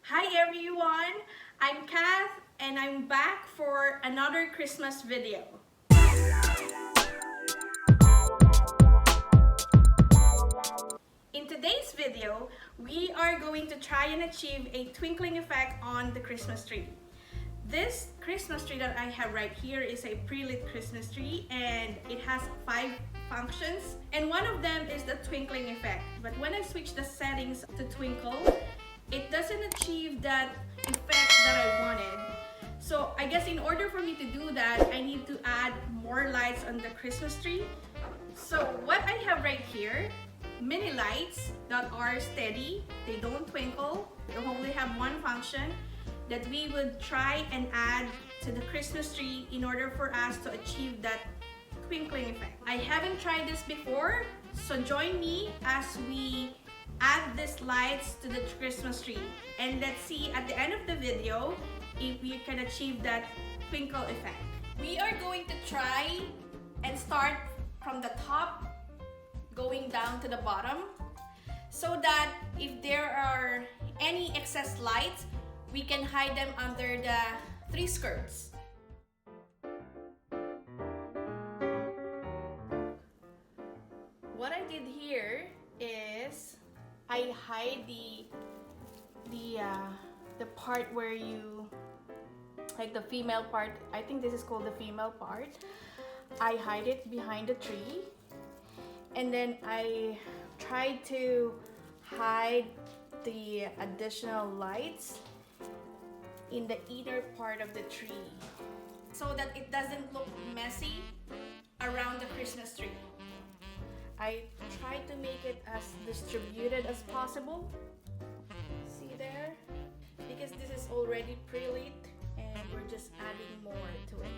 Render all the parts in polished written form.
Hi everyone, I'm Kath and I'm back for another Christmas video. In today's video, we are going to try and achieve a twinkling effect on the Christmas tree. This Christmas tree that I have right here is a pre-lit Christmas tree and it has 5 functions, and one of them is the twinkling effect. But when I switch the settings to twinkle, it doesn't achieve that effect that I wanted. So I guess in order for me to do that, I need to add more lights on the Christmas tree. So what I have right here, mini lights that are steady, they don't twinkle, they only have one function that we would try and add to the Christmas tree in order for us to achieve that twinkling effect. I haven't tried this before, so join me as we add these lights to the Christmas tree, and let's see at the end of the video if we can achieve that twinkle effect. We are going to try and start from the top going down to the bottom, so that if there are any excess lights, we can hide them under the 3 skirts. What I did here is I hide the part where you, like the female part, I think this is called the female part. I hide it behind the tree, and then I try to hide the additional lights in the inner part of the tree so that it doesn't look messy around the Christmas tree. I try to make it as distributed as possible. See there? Because this is already pre-lit and we're just adding more to it.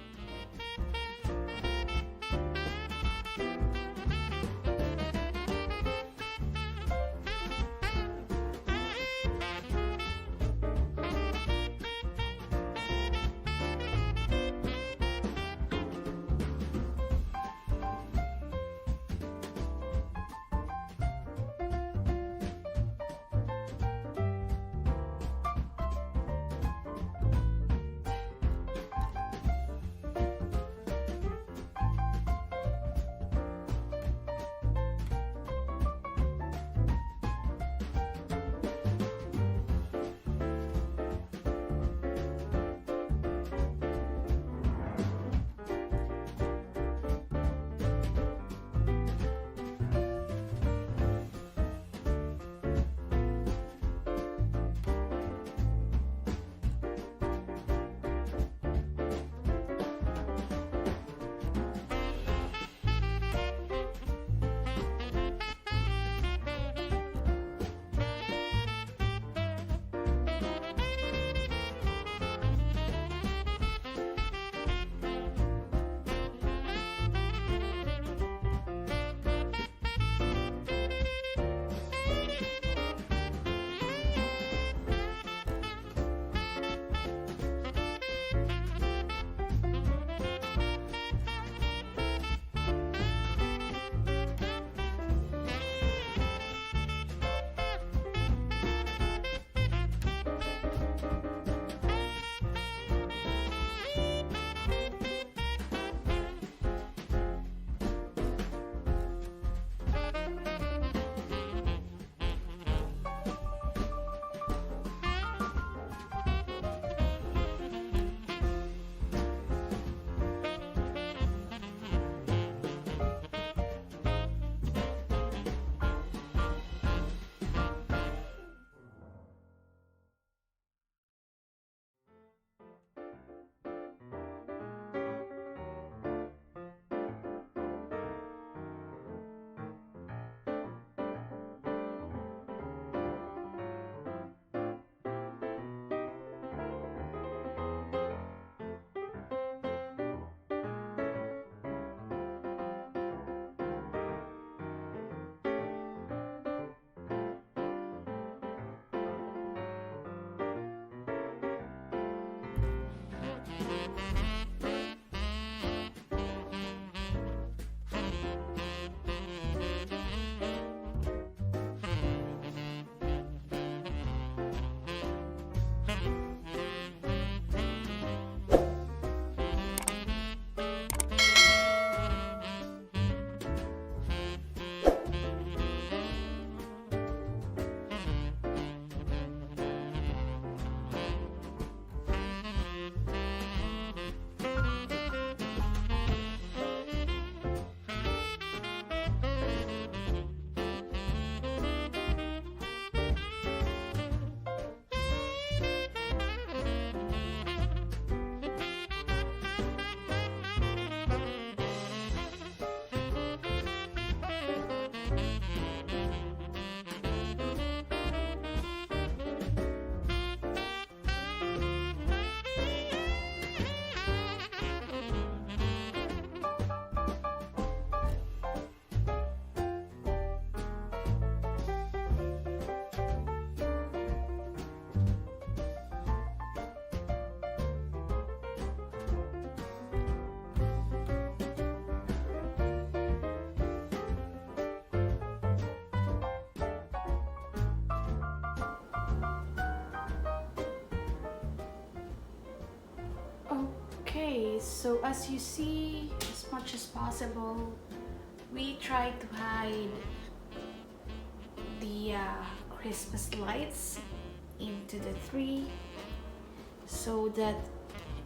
Okay, so as you see, as much as possible, we try to hide the Christmas lights into the tree so that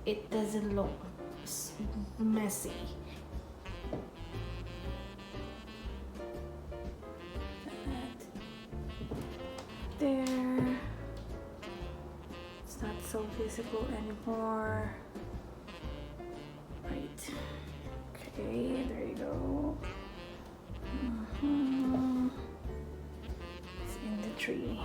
it doesn't look messy. There, it's not so visible anymore. Right. Okay, there you go. It's in the tree.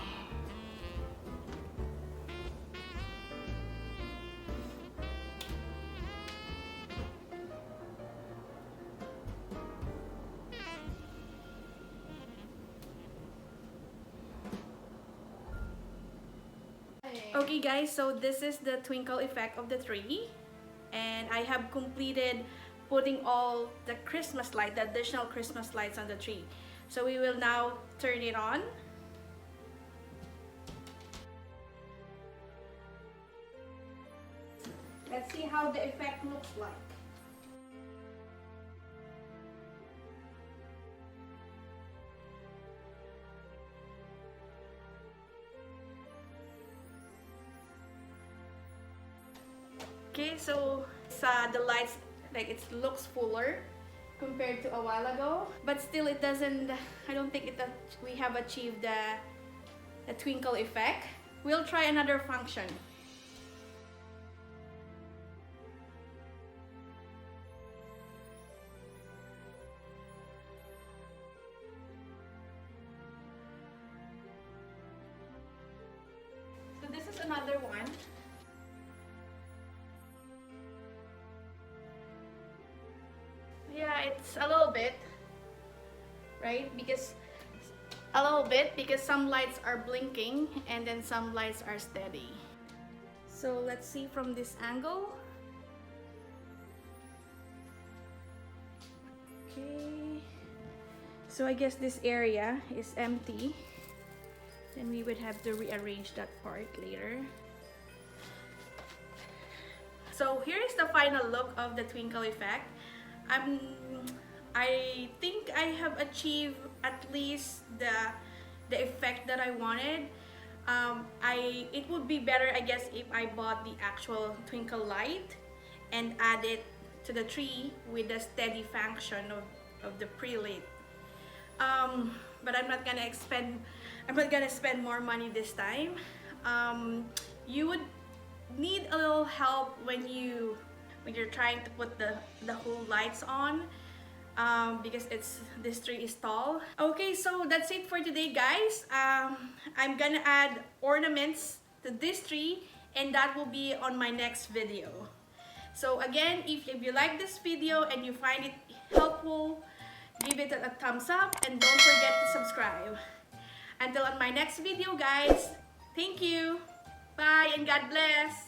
Okay guys, so this is the twinkle effect of the tree, and I have completed putting all the Christmas light, the additional Christmas lights on the tree. So we will now turn it on. Let's see how the effect looks like. Okay, so the lights, like, it looks fuller compared to a while ago, but still it doesn't, I don't think we have achieved the twinkle effect. We'll try another function. So this is another one. Yeah, it's a little bit, right? Because some lights are blinking and then some lights are steady. So let's see from this angle. Okay. So I guess this area is empty. Then we would have to rearrange that part later. So here is the final look of the twinkle effect. I think I have achieved at least the effect that I wanted. It would be better, I guess, if I bought the actual twinkle light and add it to the tree with the steady function of the pre-lit. But I'm not gonna spend more money this time. You would need a little help when you're trying to put the whole lights on, because this tree is tall. Okay, so that's it for today, guys. I'm gonna add ornaments to this tree, and that will be on my next video. So again, if you like this video and you find it helpful, give it a thumbs up and don't forget to subscribe. Until on my next video, guys, thank you, bye, and God bless.